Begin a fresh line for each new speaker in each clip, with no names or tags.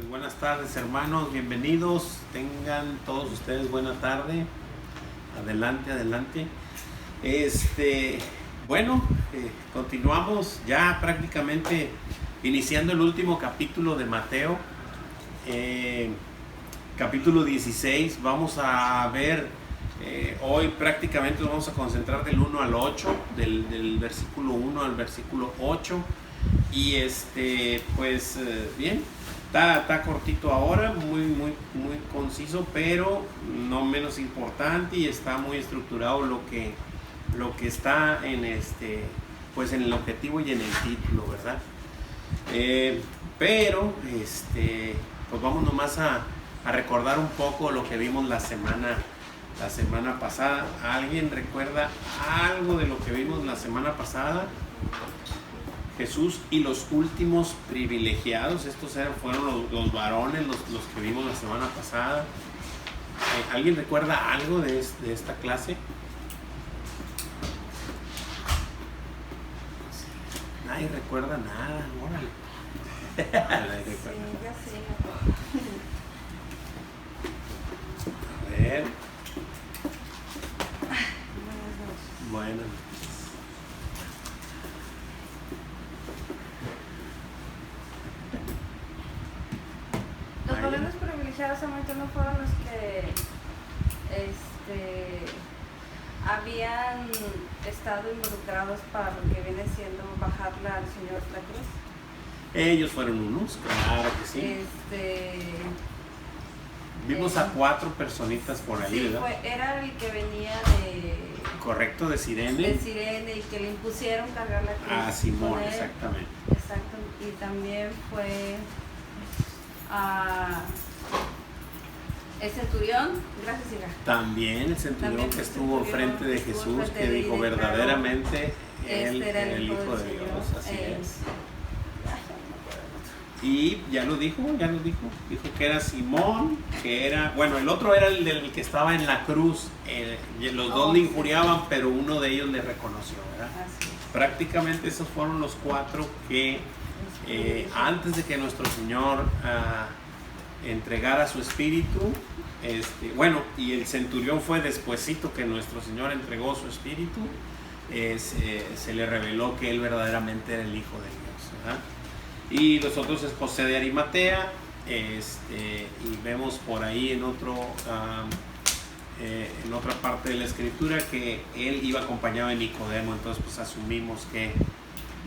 Buenas tardes, hermanos, bienvenidos. Tengan todos ustedes buena tarde. Adelante, adelante. Bueno, continuamos ya prácticamente iniciando el último capítulo de Mateo, capítulo 16. Vamos a ver, hoy prácticamente nos vamos a concentrar del 1 al 8, del versículo 1 al versículo 8. Y bien, está cortito ahora, muy conciso, pero no menos importante, y está muy estructurado lo que está en en el objetivo y en el título, ¿verdad? Pues vamos nomás a recordar un poco lo que vimos la semana pasada. ¿Alguien recuerda algo de lo que vimos la semana pasada? Jesús y los últimos privilegiados. Estos fueron los varones, los que vimos la semana pasada. ¿Alguien recuerda algo de esta clase? Nadie recuerda nada, órale. Nadie recuerda. A ver. Buenas noches.
Los varones privilegiados solamente no fueron los que habían estado involucrados para lo que viene siendo bajarle al Señor la cruz.
Ellos fueron unos, claro que sí. Vimos a 4 personitas por ahí,
sí,
¿verdad?
Era el que venía
Correcto, de Cirene.
de Cirene, y que le impusieron cargar la cruz.
Ah, Simón, exactamente.
Exacto, y también fue el centurión, gracias Ira.
También el centurión que estuvo enfrente de Jesús, que dijo verdaderamente él era el Hijo de Dios, así es. Y ya lo dijo, dijo que era Simón, que era, bueno, el otro era el del que estaba en la cruz, los dos le injuriaban, pero uno de ellos le reconoció, ¿verdad? Prácticamente esos fueron los 4 que antes de que nuestro Señor entregara su espíritu, y el centurión fue despuesito que nuestro Señor entregó su espíritu, se le reveló que él verdaderamente era el Hijo de Dios, ¿verdad? Y los otros es José de Arimatea, y vemos por ahí en otra parte de la escritura que él iba acompañado de Nicodemo. Entonces pues asumimos que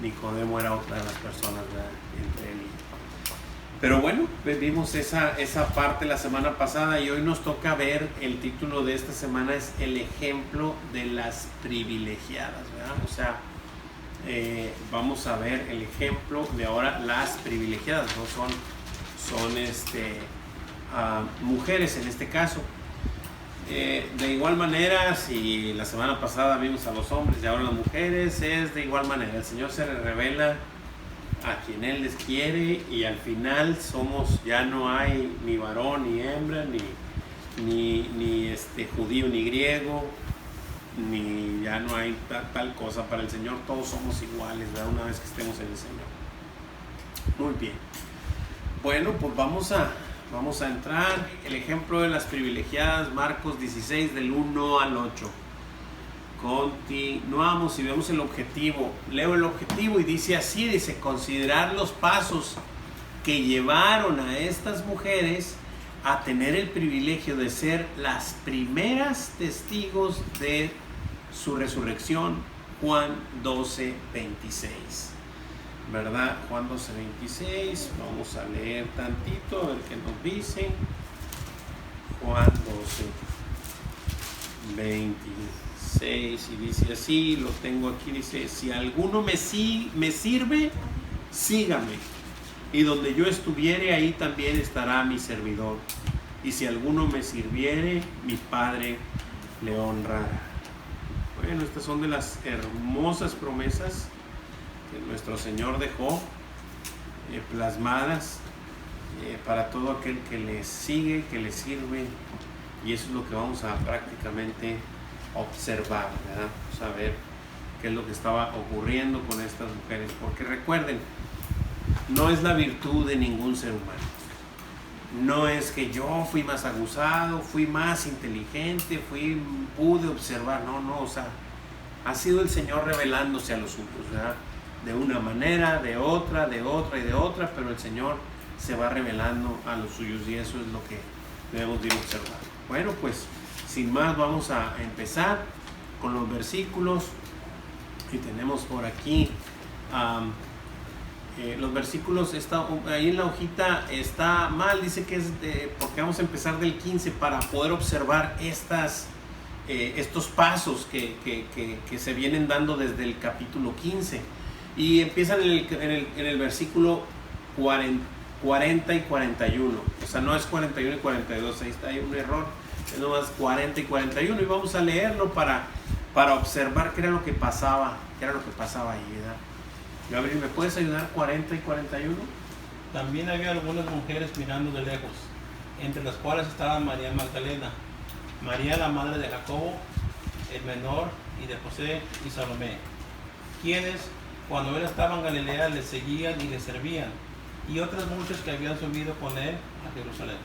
Nicodemo era otra de las personas, ¿verdad?, entre él y... Pero bueno, vimos esa parte la semana pasada, y hoy nos toca ver, el título de esta semana es el ejemplo de las privilegiadas, ¿verdad? O sea, vamos a ver el ejemplo de ahora las privilegiadas, ¿no? Son mujeres en este caso. De igual manera, si la semana pasada vimos a los hombres y ahora las mujeres, es de igual manera. El Señor se le revela a quien Él les quiere, y al final ya no hay ni varón ni hembra, ni judío ni griego, ni ya no hay tal cosa. Para el Señor todos somos iguales, ¿verdad?, una vez que estemos en el Señor. Muy bien. Bueno, pues vamos a entrar. El ejemplo de las privilegiadas, Marcos 16 del 1 al 8. Continuamos y vemos el objetivo. Leo el objetivo y dice así, considerar los pasos que llevaron a estas mujeres a tener el privilegio de ser las primeras testigos de su resurrección. Juan 12:26, ¿verdad? Juan 12:26, vamos a leer tantito a ver qué nos dice. Juan 12:26, y dice así, lo tengo aquí, dice: si alguno me sirve, sígame, y donde yo estuviere, ahí también estará mi servidor, y si alguno me sirviere, mi Padre le honrará. Bueno, estas son de las hermosas promesas que nuestro Señor dejó plasmadas para todo aquel que le sigue, que le sirve, y eso es lo que vamos a prácticamente observar, ¿verdad? Saber qué es lo que estaba ocurriendo con estas mujeres, porque recuerden, no es la virtud de ningún ser humano, No es que yo fui más aguzado, fui más inteligente, pude observar. No, o sea, ha sido el Señor revelándose a los suyos, ¿verdad? De una manera, de otra y de otra, pero el Señor se va revelando a los suyos y eso es lo que debemos de ir observar. Bueno, pues sin más vamos a empezar con los versículos y tenemos por aquí los versículos. Ahí en la hojita está mal, dice que es porque vamos a empezar del 15 para poder observar estos pasos que se vienen dando desde el capítulo 15 y empiezan en el versículo 40 y 41, o sea, no es 41 y 42, ahí está, hay un error, es nomás 40 y 41 y vamos a leerlo para observar qué era lo que pasaba ahí, ¿verdad? Gabriel, ¿me puedes ayudar 40 y 41?
También había algunas mujeres mirando de lejos, entre las cuales estaba María Magdalena, María la madre de Jacobo, el menor, y de José y Salomé, quienes cuando él estaba en Galilea le seguían y le servían, y otras muchas que habían subido con él a Jerusalén.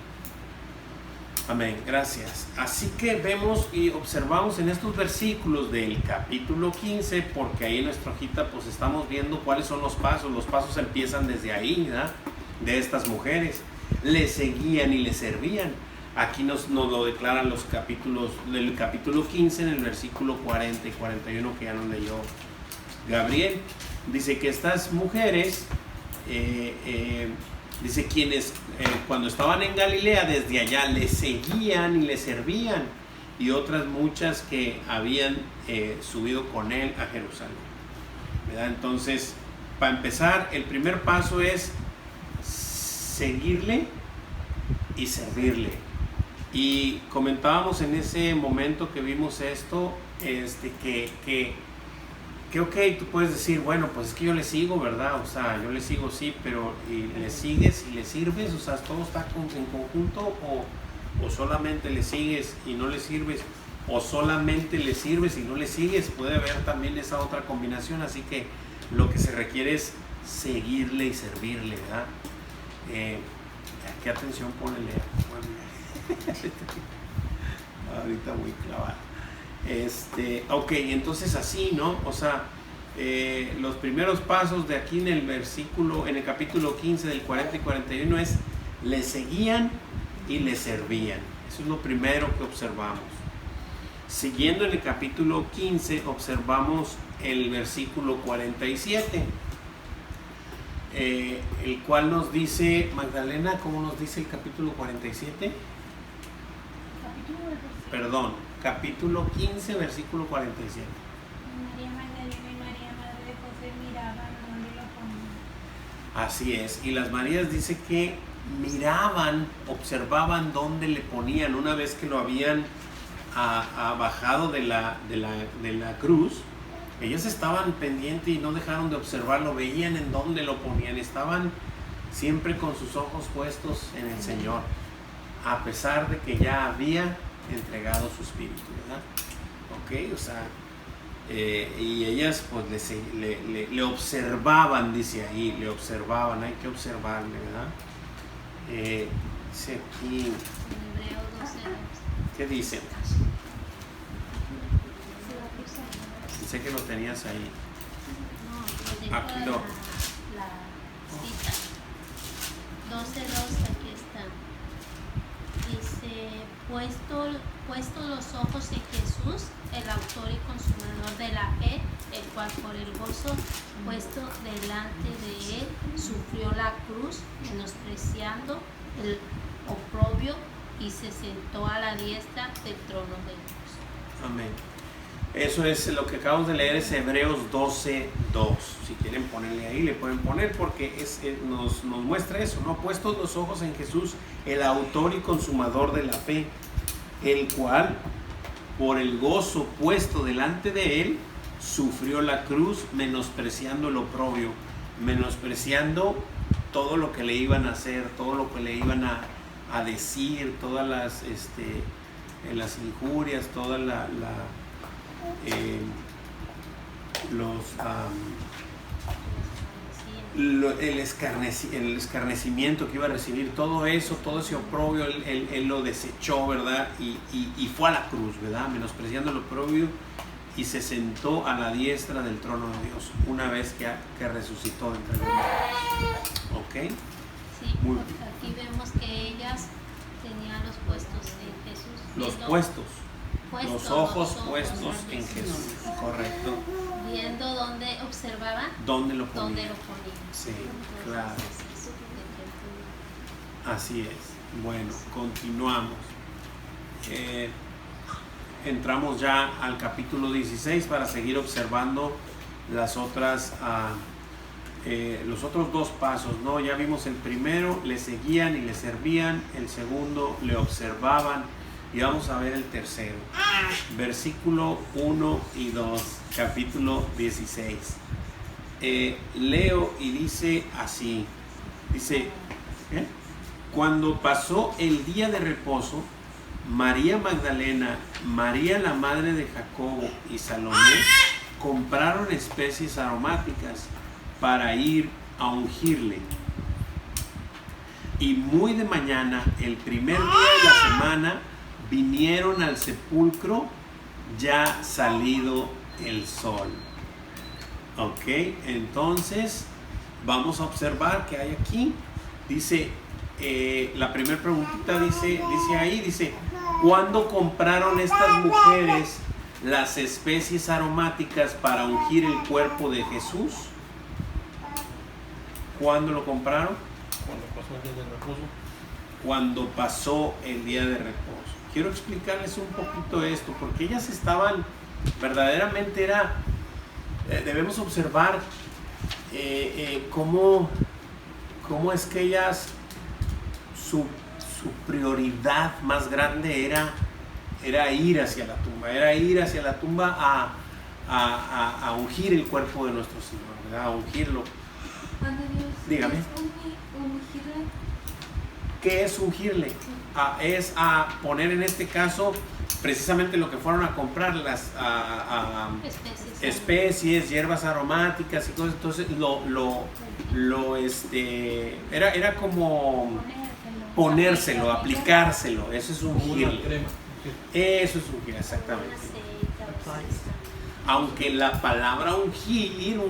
Amén, gracias. Así que vemos y observamos en estos versículos del capítulo 15, porque ahí en nuestra hojita pues estamos viendo cuáles son los pasos. Los pasos empiezan desde ahí, ¿verdad? De estas mujeres. Le seguían y le servían. Aquí nos lo declaran los capítulos del capítulo 15 en el versículo 40 y 41 que ya nos leyó Gabriel. Dice que estas mujeres, dice quienes cuando estaban en Galilea desde allá le seguían y le servían, y otras muchas que habían subido con él a Jerusalén, ¿verdad? Entonces, para empezar, el primer paso es seguirle y servirle. Y comentábamos en ese momento que vimos esto, que ok, tú puedes decir, bueno, pues es que yo le sigo, ¿verdad? O sea, yo le sigo, sí, pero ¿y le sigues y le sirves? O sea, ¿todo está en conjunto o solamente le sigues y no le sirves? ¿O solamente le sirves y no le sigues? Puede haber también esa otra combinación, así que lo que se requiere es seguirle y servirle, ¿verdad? ¿Qué atención ponele? Ahorita muy clavado. Ok, entonces así, ¿no? O sea, los primeros pasos de aquí en el capítulo 15 del 40 y 41 es le seguían y le servían. Eso es lo primero que observamos. Siguiendo en el capítulo 15 observamos el versículo 47, el cual nos dice, Magdalena, ¿cómo nos dice el capítulo 47? Perdón, capítulo 15, versículo 47.
María Magdalena y María madre de José miraban dónde lo ponían.
Así es, y las Marías dice que miraban, observaban dónde le ponían una vez que lo habían bajado de la cruz. Ellas estaban pendientes y no dejaron de observarlo, veían en dónde lo ponían, estaban siempre con sus ojos puestos en el Señor, a pesar de que ya había entregado su espíritu, ¿verdad? Ok, o sea, y ellas pues le observaban, dice ahí, le observaban, hay que observarle, ¿verdad? Dice aquí,
Hebreo 12.
¿qué dice? Sé que lo tenías ahí.
No,
Aquí no.
La cita. 12:2, aquí está. Dice, puesto los ojos en Jesús, el autor y consumador de la fe, el cual por el gozo puesto delante de él sufrió la cruz, menospreciando el oprobio, y se sentó a la diestra del trono de Dios.
Amén. Eso es lo que acabamos de leer, es Hebreos 12:2. Si quieren ponerle ahí, le pueden poner, porque nos muestra eso, ¿no? Puestos los ojos en Jesús, el autor y consumador de la fe, el cual, por el gozo puesto delante de él, sufrió la cruz, menospreciando el oprobio, menospreciando todo lo que le iban a hacer, todo lo que le iban a decir, todas las injurias, todas el escarnecimiento que iba a recibir, todo eso, todo ese oprobio, él lo desechó, ¿verdad? Y fue a la cruz, ¿verdad? Menospreciando el oprobio, y se sentó a la diestra del trono de Dios una vez que resucitó de entre los muertos. ¿Ok?
Sí,
Muy
porque aquí vemos que ellas tenían los puestos en Jesús.
Los
Viendo-
puestos,
puestos,
los ojos puestos en Jesús, correcto.
Viendo dónde observaban,
¿Dónde lo
dónde
ponía?
lo ponían.
Sí,
Entonces,
claro.
es eso de que-
Así es. Bueno, continuamos. Entramos ya al capítulo 16 para seguir observando las otras, los otros dos pasos, ¿no? Ya vimos el primero, le seguían y le servían. El segundo, le observaban. Y vamos a ver el tercero. Versículo 1 y 2, capítulo 16. Leo y dice así. Dice, cuando pasó el día de reposo, María Magdalena, María la madre de Jacobo y Salomé compraron especies aromáticas para ir a ungirle. Y muy de mañana, el primer día de la semana, vinieron al sepulcro ya salido el sol. Ok, entonces vamos a observar que hay aquí. Dice, la primera preguntita dice ahí, ¿cuándo compraron estas mujeres las especies aromáticas para ungir el cuerpo de Jesús? ¿Cuándo lo compraron?
Cuando pasó el día del reposo.
Cuando pasó el día de reposo. Quiero explicarles un poquito esto, porque ellas estaban, verdaderamente debemos observar cómo es que ellas, su prioridad más grande era ir hacia la tumba, a ungir el cuerpo de nuestro Señor, ¿verdad? A ungirlo. Dígame. ¿Qué es ungirle? Es a poner, en este caso, precisamente lo que fueron a comprar, las especies, hierbas aromáticas y cosas. Entonces era como ponérselo, aplicárselo. Eso es
Una
ungirle.
crema.
Eso es ungir, exactamente. Aunque la palabra ungir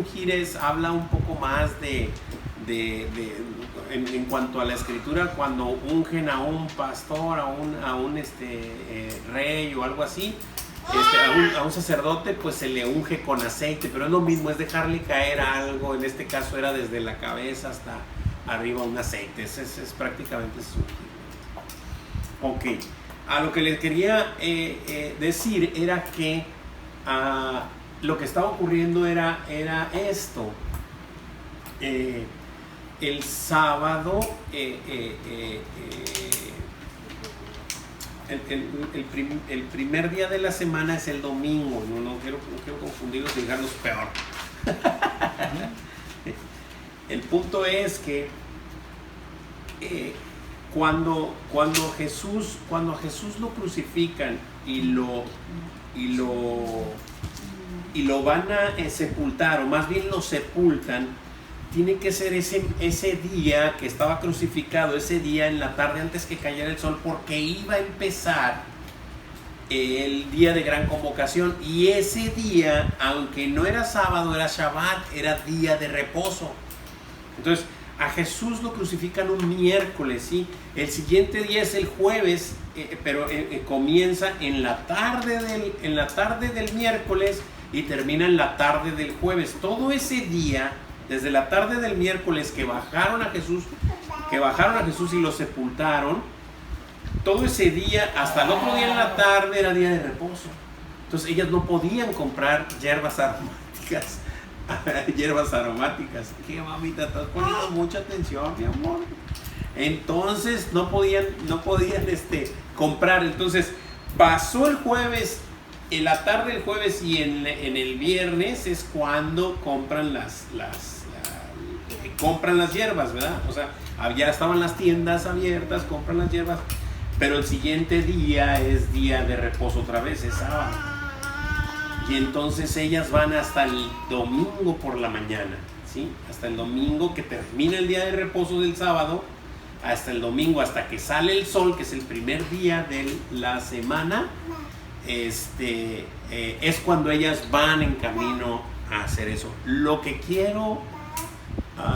habla un poco más en cuanto a la escritura, cuando ungen a un pastor, a un rey o algo así, a un sacerdote, pues se le unge con aceite, pero es lo mismo, es dejarle caer algo. En este caso era desde la cabeza hasta arriba un aceite. Es prácticamente eso. Ok, a lo que les quería decir era que lo que estaba ocurriendo era esto. El sábado, el primer día de la semana es el domingo. No quiero confundirlos y dejarlos peor. El punto es que cuando a Jesús lo crucifican y lo van a sepultar, o más bien lo sepultan, tiene que ser ese día que estaba crucificado, ese día en la tarde antes que cayera el sol, porque iba a empezar el día de gran convocación. Y ese día, aunque no era sábado, era Shabbat, era día de reposo. Entonces, a Jesús lo crucifican un miércoles, ¿sí? El siguiente día es el jueves, pero comienza en la tarde del miércoles y termina en la tarde del jueves. Todo ese día, desde la tarde del miércoles que bajaron a Jesús y lo sepultaron, todo ese día hasta el otro día en la tarde era día de reposo. Entonces ellas no podían comprar hierbas aromáticas. ¿Qué, mamita? Estás poniendo mucha atención, mi amor. Entonces no podían comprar. Entonces pasó el jueves, en la tarde del jueves, y en el viernes es cuando compran las hierbas, ¿verdad? O sea, ya estaban las tiendas abiertas, compran las hierbas, pero el siguiente día es día de reposo otra vez, es sábado. Y entonces ellas van hasta el domingo por la mañana, ¿sí? Hasta el domingo que termina el día de reposo del sábado, hasta el domingo, hasta que sale el sol, que es el primer día de la semana, es cuando ellas van en camino a hacer eso. Lo que quiero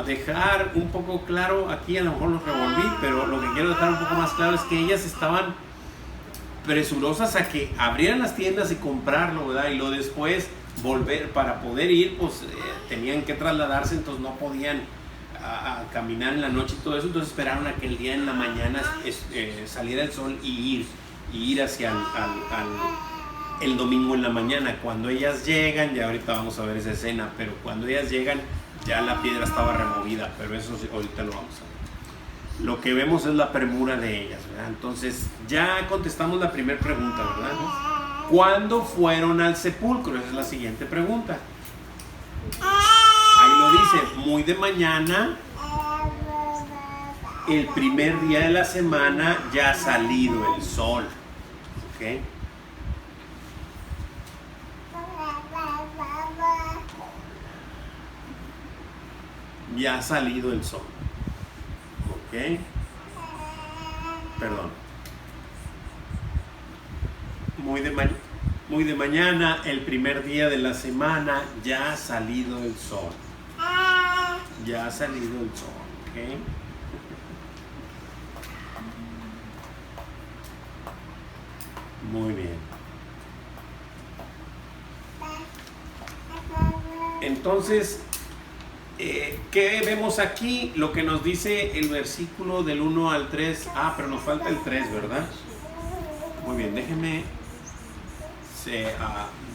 dejar un poco claro, aquí a lo mejor los revolví, pero lo que quiero dejar un poco más claro es que ellas estaban presurosas a que abrieran las tiendas y comprarlo, ¿verdad? Y luego después volver, para poder ir, pues tenían que trasladarse, entonces no podían a caminar en la noche y todo eso, entonces esperaron a que el día en la mañana saliera el sol y ir hacia el domingo en la mañana. Cuando ellas llegan, ya ahorita vamos a ver esa escena, pero cuando ellas llegan ya la piedra estaba removida, pero eso ahorita lo vamos a ver. Lo que vemos es la premura de ellas, ¿verdad? Entonces ya contestamos la primera pregunta, ¿verdad? ¿Cuándo fueron al sepulcro? Esa es la siguiente pregunta. Ahí lo dice, muy de mañana, el primer día de la semana, ya ha salido el sol. ¿Ok? Ya ha salido el sol. ¿Ok? Perdón. Muy de mañana, el primer día de la semana, ya ha salido el sol. Ya ha salido el sol. ¿Ok? Muy bien. Entonces, ¿qué vemos aquí? Lo que nos dice el versículo del 1 al 3. Pero nos falta el 3, ¿verdad? Muy bien, déjenme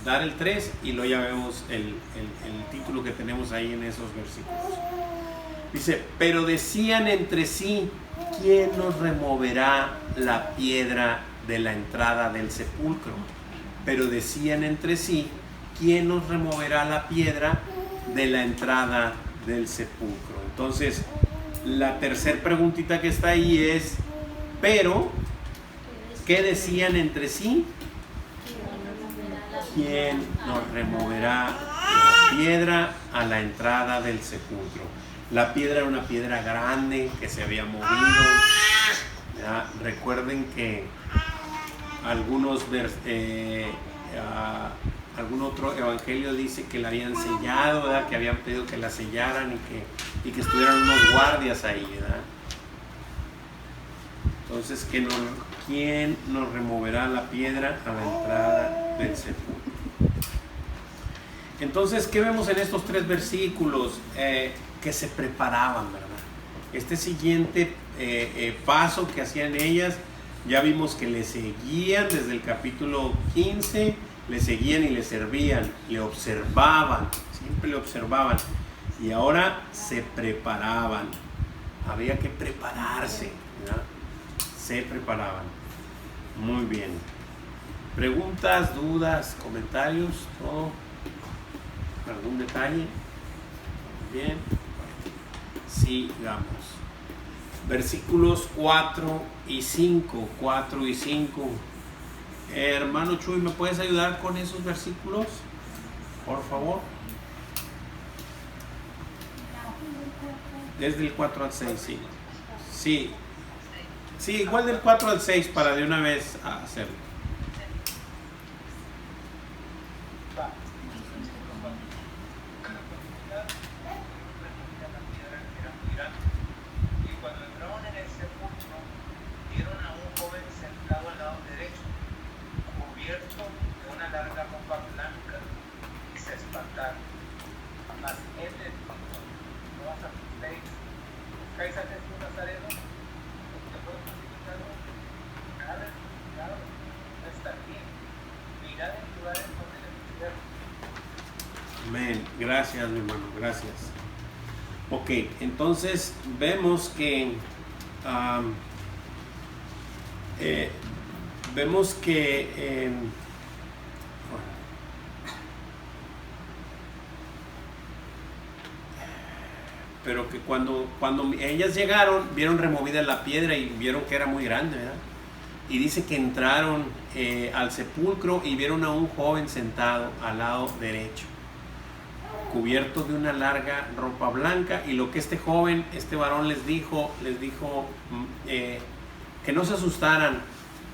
dar el 3 y luego ya vemos el título que tenemos ahí en esos versículos. Dice, pero decían entre sí, ¿quién nos removerá la piedra de la entrada del sepulcro? Pero decían entre sí, ¿quién nos removerá la piedra de la entrada del sepulcro? Entonces, la tercera preguntita que está ahí es, pero, ¿qué decían entre sí? ¿Quién nos removerá la piedra a la entrada del sepulcro? La piedra era una piedra grande que se había movido. ¿Ya? Recuerden que algún otro evangelio dice que la habían sellado, ¿verdad? Que habían pedido que la sellaran y que estuvieran unos guardias ahí, ¿verdad? Entonces, ¿quién nos removerá la piedra a la entrada del sepulcro? Entonces, ¿qué vemos en estos 3 versículos? Que se preparaban, ¿verdad? Este siguiente paso que hacían ellas, ya vimos que le seguían desde el capítulo 15, le seguían y le servían, le observaban, siempre le observaban, y ahora se preparaban. Había que prepararse, ¿verdad? Se preparaban. Muy bien. ¿Preguntas, dudas, comentarios? ¿Todo? ¿Algún detalle? Bien. Sigamos. Versículos 4 y 5. 4 y 5. Hermano Chuy, ¿me puedes ayudar con esos versículos? Por favor. Desde el 4 al 6, sí. Sí. Sí, igual del 4 al 6 para de una vez hacerlo. Amén. Gracias, mi hermano. Gracias. Ok, entonces vemos que pero que cuando ellas llegaron, vieron removida la piedra y vieron que era muy grande, ¿verdad? Y dice que entraron al sepulcro y vieron a un joven sentado al lado derecho. cubierto de una larga ropa blanca. Y lo que este varón les dijo que no se asustaran,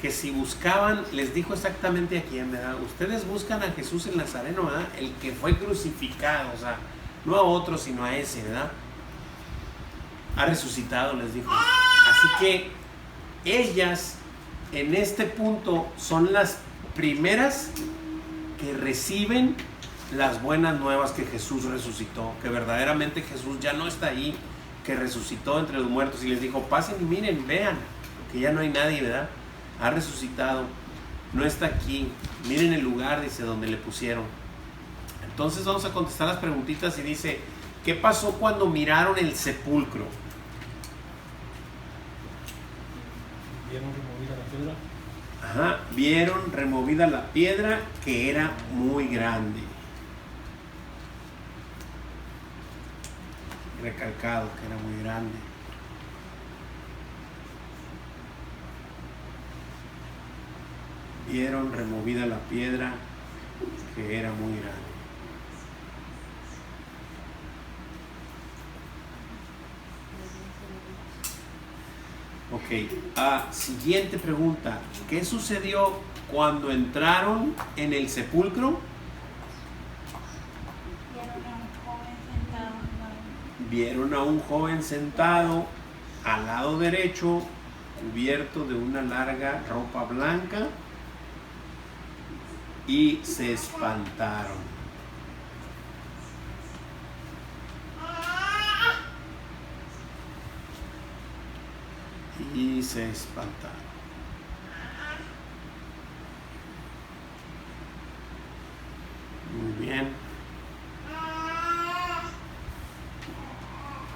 que si buscaban, les dijo exactamente a quién, ¿verdad? Ustedes buscan a Jesús el Nazareno, ¿verdad? El que fue crucificado, o sea, no a otro, sino a ese, ¿verdad? Ha resucitado, les dijo. Así que ellas, en este punto, son las primeras que reciben las buenas nuevas que Jesús resucitó, que verdaderamente Jesús ya no está ahí, que resucitó entre los muertos, y les dijo, pasen y miren, vean, que ya no hay nadie, ¿verdad? Ha resucitado, no está aquí, miren el lugar, dice, donde le pusieron. Entonces vamos a contestar las preguntitas y dice, ¿qué pasó cuando miraron el sepulcro?
¿Vieron removida la piedra?
Ajá, vieron removida la piedra, que era muy grande. Recalcado que era muy grande. Vieron removida la piedra, que era muy grande. Ok, siguiente pregunta. ¿Qué sucedió cuando entraron en el sepulcro? Vieron a un joven sentado al lado derecho, cubierto de una larga ropa blanca, y se espantaron. Y se espantaron. Muy bien.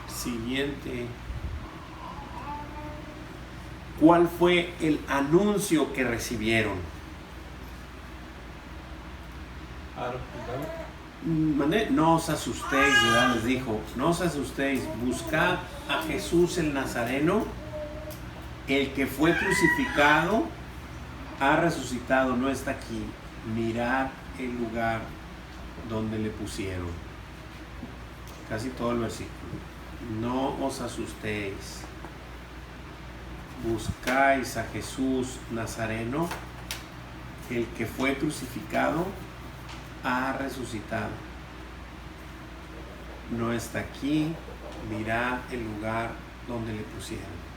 Siguiente. ¿Cuál fue el anuncio que recibieron? No os asustéis, ¿verdad? Les dijo, no os asustéis, buscad a Jesús el Nazareno, el que fue crucificado, ha resucitado, no está aquí. Mirad el lugar donde le pusieron. Casi todo el versículo. No os asustéis. Buscáis a Jesús Nazareno, el que fue crucificado, ha resucitado. No está aquí. Mirad el lugar donde le pusieron.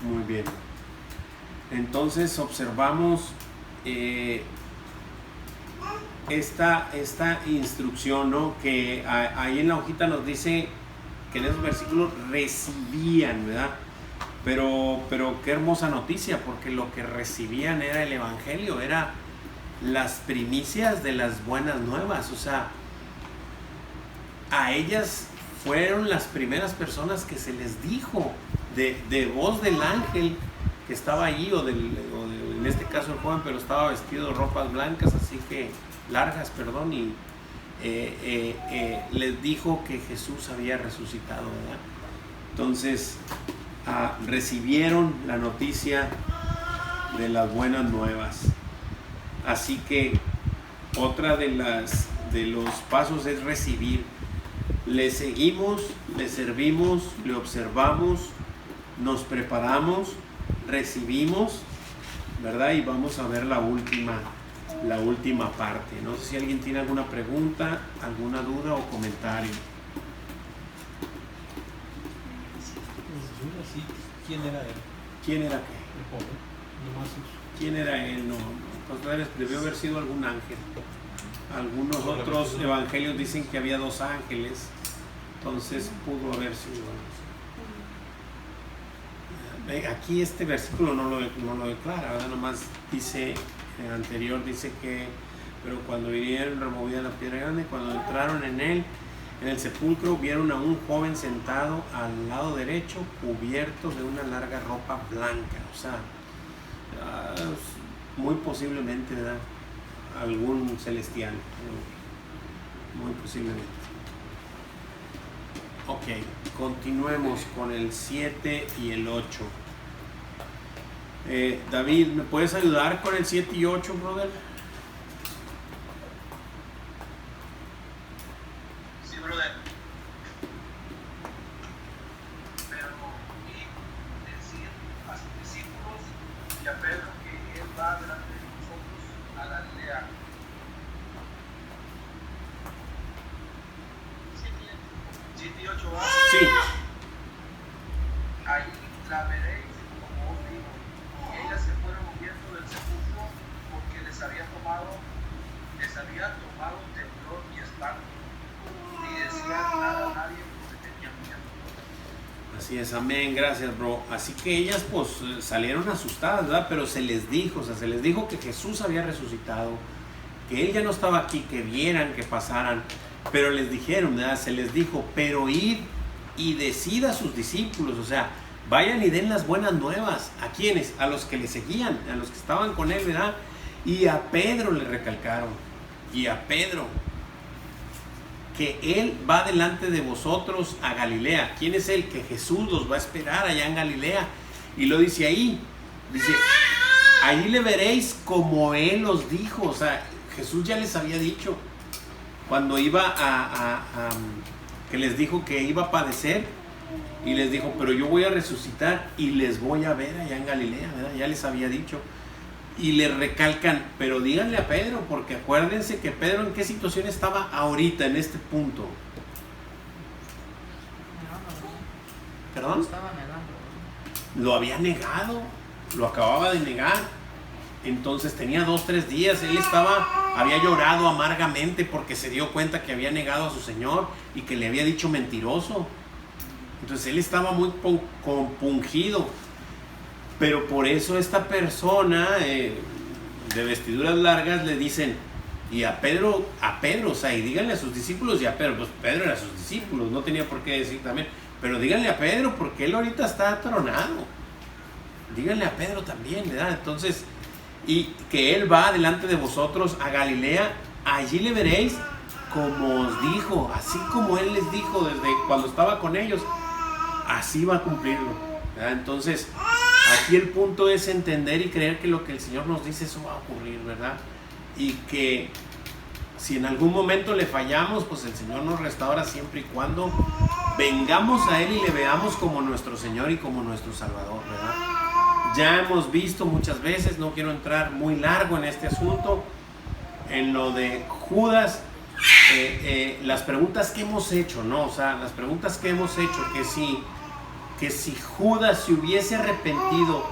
Muy bien. Entonces observamos esta instrucción, ¿no? Que ahí en la hojita nos dice que en esos versículos recibían, ¿verdad? Pero qué hermosa noticia, porque lo que recibían era el evangelio, era las primicias de las buenas nuevas. O sea, a ellas fueron las primeras personas que se les dijo de voz del ángel que estaba allí, en este caso el joven, pero estaba vestido de ropas blancas, así que largas, perdón, y les dijo que Jesús había resucitado, ¿verdad? Entonces recibieron la noticia de las buenas nuevas. Así que otra de los pasos es recibir. Le seguimos, le servimos, le observamos, nos preparamos, recibimos, ¿verdad? Y vamos a ver la última parte. No sé si alguien tiene alguna pregunta, alguna duda o comentario.
¿Quién era él?
¿Quién era qué?
El joven.
¿Quién era él? No, pues debió haber sido algún ángel. Algunos otros evangelios dicen que había 2 ángeles, entonces pudo haber sido. Aquí este versículo no lo declara, ¿verdad? Nomás dice, en el anterior dice que Pero cuando vinieron, removida la piedra grande, cuando entraron en él, en el sepulcro, vieron a un joven sentado al lado derecho, cubierto de una larga ropa blanca. O sea, muy posiblemente, ¿verdad?, algún celestial. Muy posiblemente. Ok, continuemos con el 7 y el 8. David, ¿me puedes ayudar con el 7 y 8, brother?
Sí, brother. Pero y decir a sus discípulos y a Pedro que él va delante de nosotros a Galilea. 7 y 8 va.
Sí.
Ahí la veréis como os digo. Y ellas se fueron huyendo del sepulcro porque les había tomado temblor y espanto. Ni decían nada a nadie porque tenían miedo.
Así es, amén, gracias, bro. Así que ellas pues salieron asustadas, ¿verdad? Pero se les dijo, que Jesús había resucitado, que Él ya no estaba aquí, que vieran, que pasaran. Pero les dijeron, ¿verdad? Se les dijo, pero id y decid a sus discípulos, o sea, vayan y den las buenas nuevas. ¿A quiénes? A los que le seguían, a los que estaban con Él, ¿verdad? Y a Pedro le recalcaron, y a Pedro, que Él va delante de vosotros a Galilea. ¿Quién es Él? Que Jesús los va a esperar allá en Galilea. Y lo dice ahí, dice, allí le veréis como Él os dijo. O sea, Jesús ya les había dicho, cuando iba que les dijo que iba a padecer, y les dijo, pero yo voy a resucitar y les voy a ver allá en Galilea, ¿verdad? Ya les había dicho. Y le recalcan, pero díganle a Pedro, porque acuérdense que Pedro en qué situación estaba ahorita, en este punto. ¿Perdón?
Estaba negando.
Lo había negado, lo acababa de negar. Entonces tenía 2-3 días, él había llorado amargamente porque se dio cuenta que había negado a su Señor y que le había dicho mentiroso. Entonces él estaba muy compungido. Pero por eso esta persona de vestiduras largas le dicen, y a Pedro, o sea, y díganle a sus discípulos y a Pedro, pues Pedro era sus discípulos, no tenía por qué decir también, pero díganle a Pedro porque él ahorita está atronado. Díganle a Pedro también, ¿verdad? Entonces, y que él va delante de vosotros a Galilea, allí le veréis como os dijo, así como él les dijo desde cuando estaba con ellos, así va a cumplirlo, ¿verdad? Entonces, aquí el punto es entender y creer que lo que el Señor nos dice, eso va a ocurrir, ¿verdad? Y que si en algún momento le fallamos, pues el Señor nos restaura siempre y cuando vengamos a Él y le veamos como nuestro Señor y como nuestro Salvador, ¿verdad? Ya hemos visto muchas veces, no quiero entrar muy largo en este asunto, en lo de Judas, las preguntas que hemos hecho, ¿no? O sea, las preguntas que hemos hecho, que si Judas se hubiese arrepentido,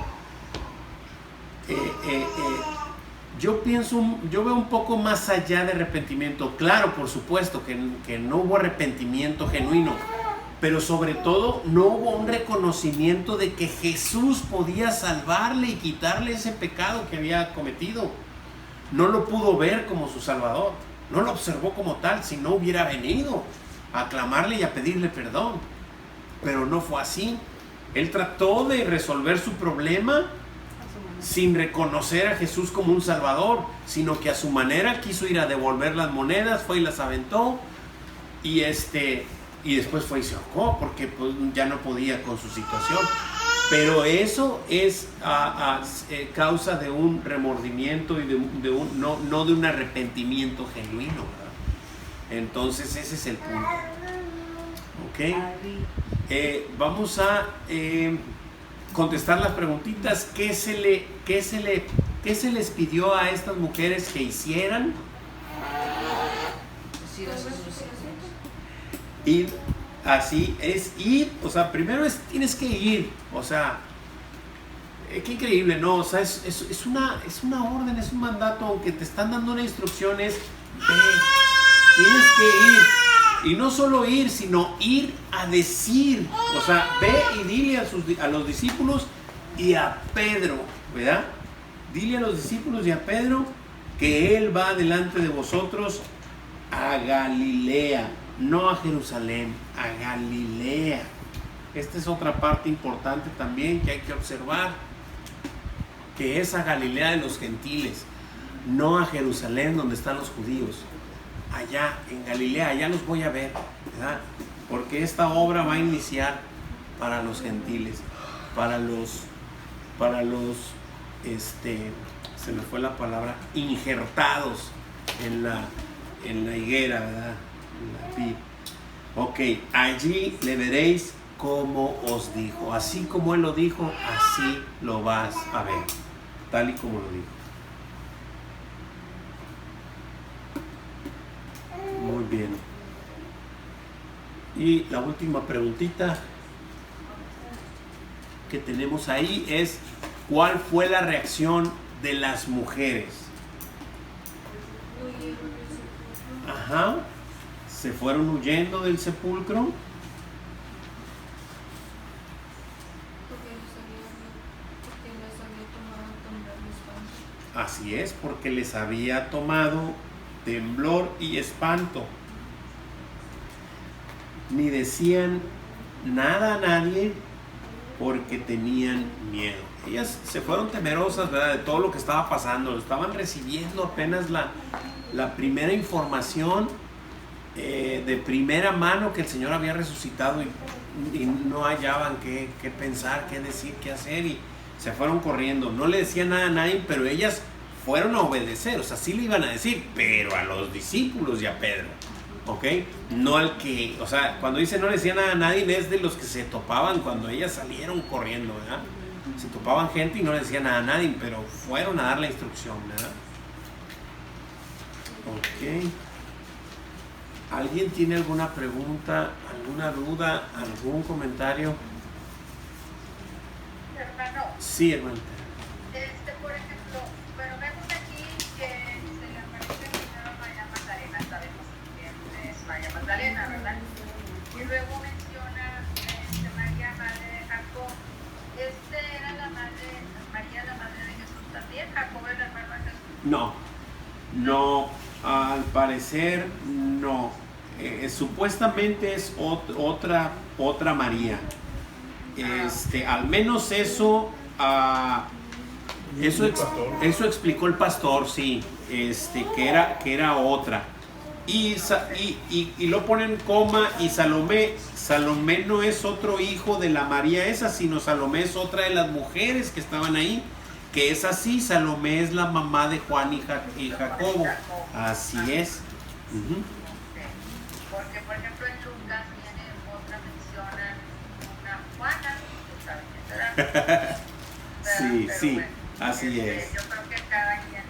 yo veo un poco más allá de arrepentimiento. Claro, por supuesto que no hubo arrepentimiento genuino, pero sobre todo no hubo un reconocimiento de que Jesús podía salvarle y quitarle ese pecado que había cometido. No lo pudo ver como su Salvador, no lo observó como tal, si no hubiera venido a clamarle y a pedirle perdón. Pero no fue así. Él trató de resolver su problema sin reconocer a Jesús como un Salvador, sino que a su manera quiso ir a devolver las monedas, fue y las aventó, y después fue y se ahogó porque pues, ya no podía con su situación. Pero eso es causa de un remordimiento y no de un arrepentimiento genuino, ¿verdad? Entonces ese es el punto. ¿Ok? Vamos a contestar las preguntitas. ¿Qué se les pidió a estas mujeres que hicieran? Ir, así es ir, o sea, primero tienes que ir, o sea, qué increíble, ¿no? O sea, es una orden, es un mandato, aunque te están dando una instrucción, es tienes que ir, y no solo ir, sino ir a decir, o sea, ve y dile a los discípulos y a Pedro, ¿verdad? Dile a los discípulos y a Pedro que Él va delante de vosotros a Galilea, no a Jerusalén, a Galilea. Esta es otra parte importante también que hay que observar, que es a Galilea de los gentiles, no a Jerusalén donde están los judíos. Allá en Galilea, allá los voy a ver, ¿verdad? Porque esta obra va a iniciar para los gentiles, para los se me fue la palabra, injertados en la higuera, ¿verdad? En la vid. Ok, allí le veréis como os dijo. Así como Él lo dijo, así lo vas a ver, tal y como lo dijo. Muy bien. Y la última preguntita que tenemos ahí es: ¿cuál fue la reacción de las mujeres? Ajá. Se fueron huyendo del sepulcro. Así es, porque les había tomado temblor y espanto. Ni decían nada a nadie porque tenían miedo. Ellas se fueron temerosas, ¿verdad?, de todo lo que estaba pasando. Estaban recibiendo apenas la primera información de primera mano que el Señor había resucitado, y no hallaban qué pensar, qué decir, qué hacer, y se fueron corriendo. No le decían nada a nadie, pero ellas fueron a obedecer. O sea, sí le iban a decir, pero a los discípulos y a Pedro, ¿ok? No al que, o sea, cuando dice no le decían nada a nadie, es de los que se topaban cuando ellas salieron corriendo, ¿verdad? Se topaban gente y no le decían nada a nadie, pero fueron a dar la instrucción, ¿verdad? Ok. ¿Alguien tiene alguna pregunta, alguna duda, algún comentario?
Hermano,
Sí, hermano.
por ejemplo, bueno, vemos aquí que se le aparece primero María Magdalena, sabemos quién es María Magdalena, ¿verdad? Y luego menciona María, madre de Jacob. ¿Era la madre, María, la madre de Jesús también? ¿Jacob era el hermano de Jesús?
No, al parecer no. Supuestamente es otra María. Al menos eso explicó el pastor, sí, que era otra. Y lo ponen coma, y Salomé no es otro hijo de la María esa, sino Salomé es otra de las mujeres que estaban ahí, que es así. Salomé es la mamá de Juan y Jacobo. Así es. Uh-huh.
Porque, por ejemplo, en Lucas viene otra, mencionan una Juana, ¿tú sabes quién será?
Sí,
pero
sí,
bueno,
así es.
Yo creo que cada quien.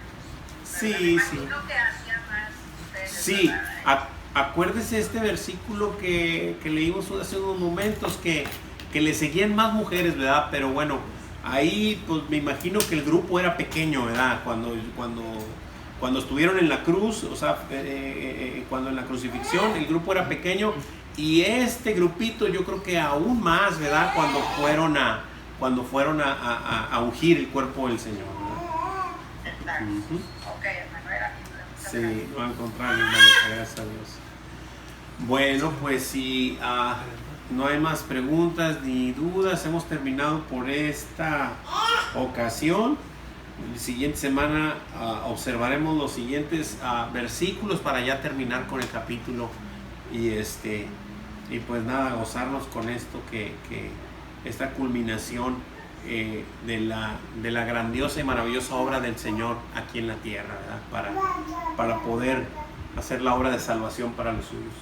Sí,
me imagino que hacía más ustedes.
Sí,
¿verdad?
acuérdese este versículo que leímos hace unos momentos, que le seguían más mujeres, ¿verdad? Pero bueno, ahí pues me imagino que el grupo era pequeño, ¿verdad? Cuando estuvieron en la cruz, o sea, cuando en la crucifixión, el grupo era pequeño, y este grupito yo creo que aún más, ¿verdad? Cuando fueron a ungir el cuerpo del Señor, ¿verdad?
Exacto.
Uh-huh.
Ok, hermano, era
Sí, no, al contrario, gracias a Dios. Bueno, pues si no hay más preguntas ni dudas, hemos terminado por esta ocasión. La siguiente semana observaremos los siguientes versículos para ya terminar con el capítulo, y pues nada, gozarnos con esto, que esta culminación de la grandiosa y maravillosa obra del Señor aquí en la tierra, ¿verdad? Para poder hacer la obra de salvación para los suyos.